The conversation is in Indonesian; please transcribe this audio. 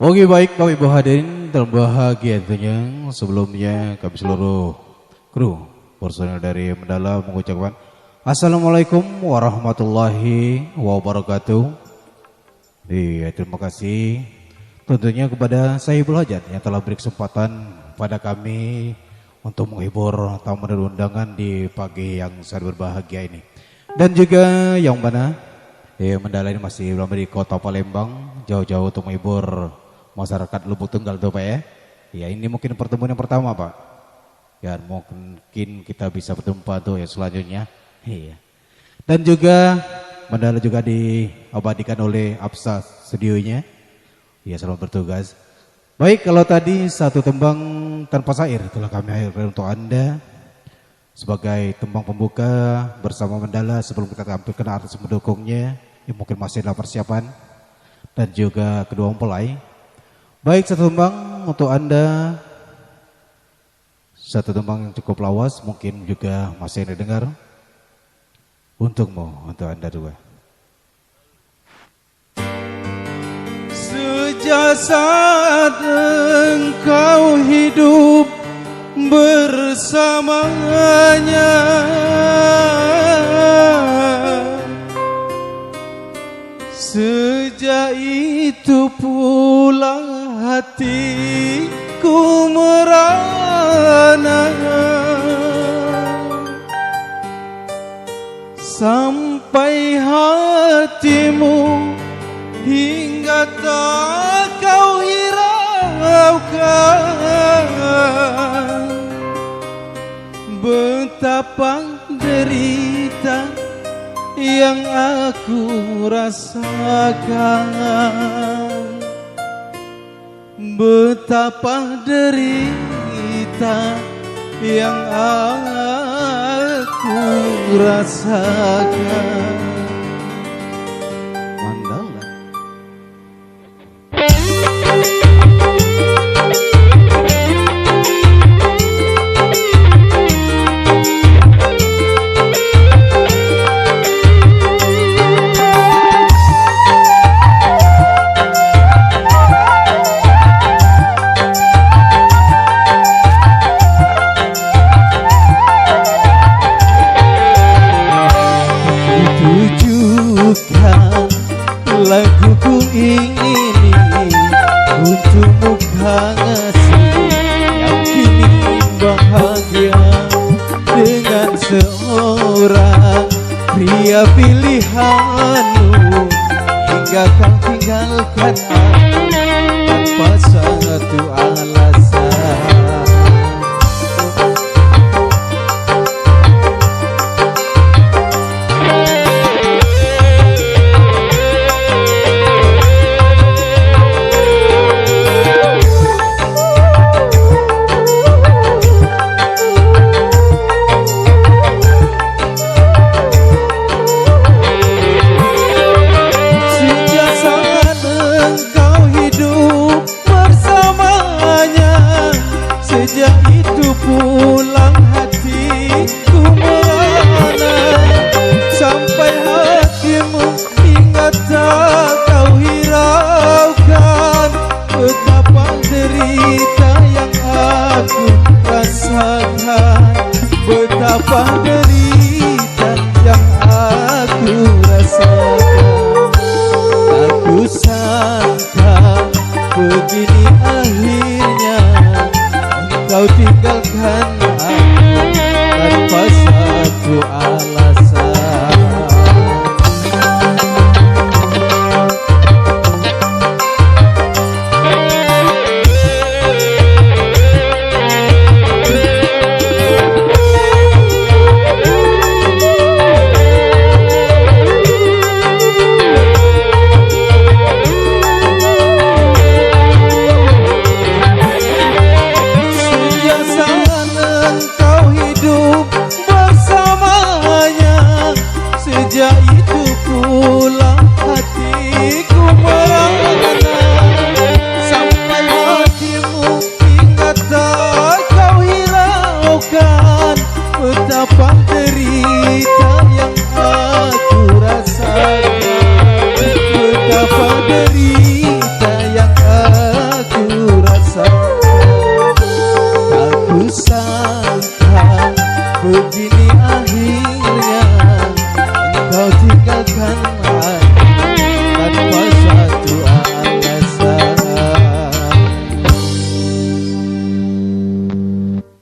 Oke, baik Bapak Ibu hadirin terbahagia tentunya, sebelumnya kami seluruh kru personel dari Mandala mengucapkan Assalamualaikum warahmatullahi wabarakatuh. Terima kasih tentunya kepada Saiful Hajat yang telah beri kesempatan pada kami untuk menghibur tamu dan undangan di pagi yang sangat berbahagia ini. Dan juga yang mana Mandala ini masih berada di kota Palembang, jauh-jauh untuk menghibur masyarakat Lubuk Tunggal tuh Pak ya. Ya ini mungkin pertemuan yang pertama Pak. Ya mungkin kita bisa berjumpa tuh ya selanjutnya. Iya. Dan juga Mandala juga diabadikan oleh Absa studionya. Ya selamat bertugas. Baik kalau tadi satu tembang tanpa syair telah kami hadirkan untuk Anda sebagai tembang pembuka bersama Mandala sebelum kita tampilkan artis pendukungnya yang mungkin masih dalam persiapan dan juga kedua mempelai. Baik satu tembang untuk Anda, satu tembang yang cukup lawas mungkin juga masih didengar untukmu, untuk Anda juga. Sejak saat engkau hidup bersamanya, sejak itu pula hatiku merana, sampai hatimu hingga tak kau hiraukan. Betapa derita yang aku rasakan, betapa derita yang aku rasakan. Mandala. Laguku ini untukmu kasih yang kini bahagia dengan seorang pria pilihanmu, hingga kau tinggalkan aku tanpa satu alasan. Sejak itu pulang hatiku merana, sampai hatimu hingga tak kau hiraukan. Betapa derita yang aku rasakan, betapa derita yang aku rasakan. Tak kusangka begini akhirnya kau tinggalkan aku tanpa satu alasan. Begini akhirnya engkau tinggalkan